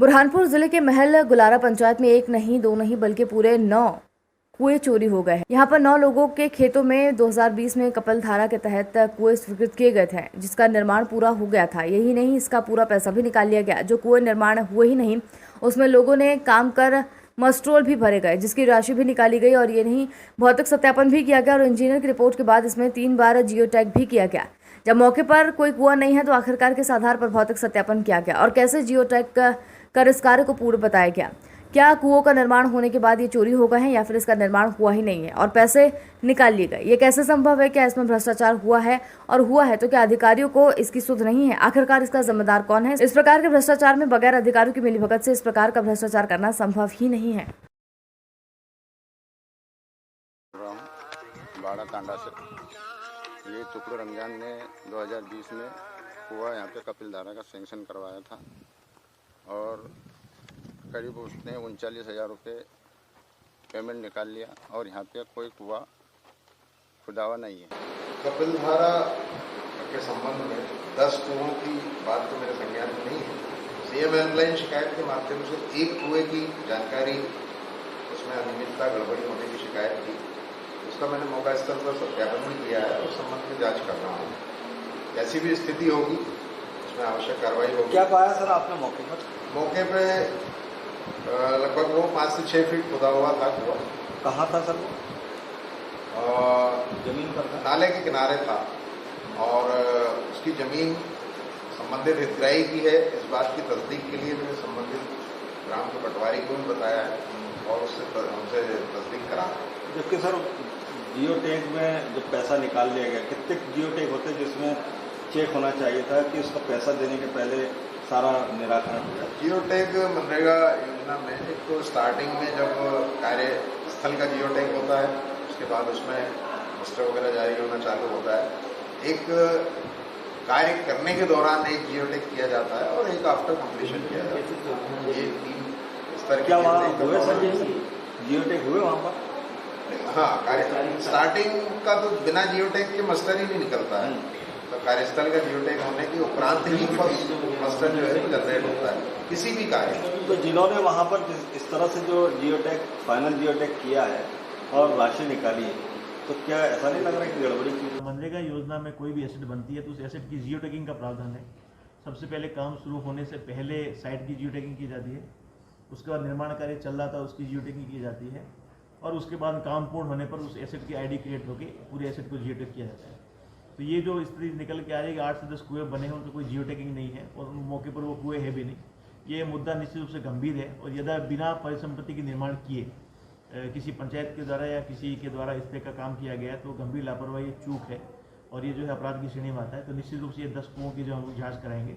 बुरहानपुर जिले के महल गुलारा पंचायत में एक नहीं दो नहीं बल्कि पूरे 9 कुएं चोरी हो गए हैं। यहाँ पर 9 लोगों के खेतों में 2020 में कपिलधारा के तहत कुएं स्वीकृत किए गए थे, जिसका निर्माण पूरा हो गया था। यही नहीं, इसका पूरा पैसा भी निकाल लिया गया। जो कुएं निर्माण हुए ही नहीं, उसमें लोगों ने काम कर मस्ट्रोल भी भरे गए, जिसकी राशि भी निकाली गई। और ये नहीं, भौतिक सत्यापन भी किया गया और इंजीनियर की रिपोर्ट के बाद इसमें 3 बार जियो टैग भी किया गया। जब मौके पर कोई कुआं नहीं है तो आखिरकार किस आधार पर भौतिक सत्यापन किया गया और कैसे जियो टैग कर इस कार्य को पूर्ण बताया गया? क्या कुओं का निर्माण होने के बाद ये चोरी हो गए हैं या फिर इसका निर्माण हुआ ही नहीं है और पैसे निकाल लिए गए? ये कैसे संभव है? क्या इसमें भ्रष्टाचार हुआ है, और हुआ है तो क्या अधिकारियों को इसकी सुध नहीं है? आखिरकार इसका जिम्मेदार कौन है? इस प्रकार के भ्रष्टाचार में बगैर अधिकारियों की मिलीभगत से इस प्रकार का भ्रष्टाचार करना संभव ही नहीं है। बाड़ा तांडा से ये टुकड़ो रमजान ने 2020 में कुआ यहाँ पे कपिलधारा का सैंक्शन करवाया था और करीब उसने 39,000 रुपये पेमेंट निकाल लिया और यहाँ पे कोई कुआ खुदावा नहीं है। कपिलधारा के संबंध में 10 कुओं की बात तो मेरे संज्ञान में नहीं है। सीएम हेल्पलाइन शिकायत के माध्यम से एक कुएं की जानकारी, उसमें अनियमितता गड़बड़ी होने की शिकायत की। उसका मैंने मौका स्थल पर सत्यापन भी किया है और उस संबंध में जांच कर रहा हूँ। जैसी भी स्थिति होगी उसमें आवश्यक कार्रवाई होगी। क्या पाया सर आपने मौके पर? मौके पे लगभग वो 5 से 6 फीट खुदा हुआ था कुआ। कहाँ था सर वो? जमीन पर था? नाले के किनारे था और उसकी जमीन संबंधित हितग्राही की है। इस बात की तस्दीक के लिए मैंने संबंधित ग्राम के पटवारी को भी बताया है और उससे हमसे तस्दीक करा। जबकि सर जियो टैग में जब पैसा निकाल लिया गया, कितने जियो टैग होते जिसमें चेक होना चाहिए था कि उसका पैसा देने के पहले सारा निराकरण हो जाए? जियो टैग मनरेगा योजना में एक तो स्टार्टिंग में जब कार्यस्थल का जियो टैग होता है, उसके बाद उसमें मस्टर वगैरह जारी होना चालू होता है। एक कार्य करने के दौरान एक जियो टैग किया जाता है और एक आफ्टर कंप्लीशन किया जाता है। ये 3 स्तर क्या वहाँ हुए सर जियो टैग हुए वहाँ पर? हाँ, स्टार्टिंग का तो बिना जियो टैग के मस्टर ही नहीं निकलता है। तो कार्यस्थल का जियो टैग होने के उपरांत ही फर्स्ट मस्टर जो है जनरेट होता है किसी भी कार्य। तो जिन्होंने वहाँ पर इस तरह से जो geo tag final geo tag किया है और राशि निकाली है, तो क्या ऐसा नहीं लग रहा है कि गड़बड़ी की? मनरेगा योजना में कोई भी एसेट बनती है तो उस एसेट की जियो टैगिंग का प्रावधान है। सबसे पहले काम शुरू होने से पहले साइट की जियो टैगिंग की जाती है, उसके बाद निर्माण कार्य चल रहा था उसकी जियो टैगिंग की जाती है और उसके बाद काम पूर्ण होने पर उस एसेट की आईडी क्रिएट होकर पूरे एसेट को जियो टैग किया जाता है। तो ये जो स्थिति निकल के आ रही है कि 8 से 10 कुएं बने हैं, उनका कोई जियो टैगिंग नहीं है और मौके पर वो कुएं है भी नहीं। ये मुद्दा निश्चित रूप से गंभीर है और यदि बिना परिसंपत्ति के निर्माण किए किसी पंचायत के द्वारा या किसी के द्वारा इस तरह का काम किया गया तो गंभीर लापरवाही चूक है और ये जो है अपराध की श्रेणी में आता है। तो निश्चित रूप से ये 10 कुओं की जो हम लोग जाँच कराएंगे।